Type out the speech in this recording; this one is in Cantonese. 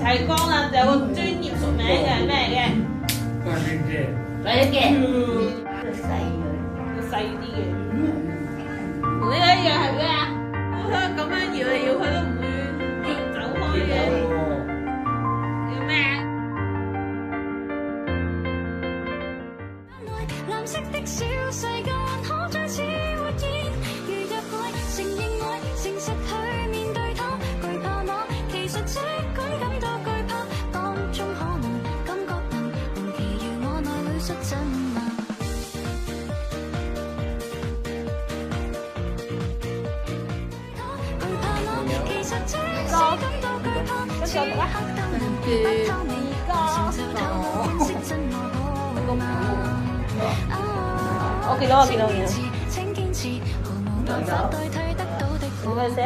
齊光啦，有個專業俗名嘅係咩嘅？八仙姐，快啲嘅，要細啲嘅。同呢個一樣係咩啊？我睇咁樣搖嚟搖去都唔會走開嘅。叫咩啊？藍色的小世界可再次活現，如若愛承認愛，誠實去面對它，懼怕嗎？其實這舉感到懼怕，當中可能感覺能奇妙我內裏率真嗎？懼怕嗎？其實這是感到懼怕，此刻都能不透明，承受透露辨識真我好嗎？我見到。請堅持，毫無辦法代替得到的。冇咩寫？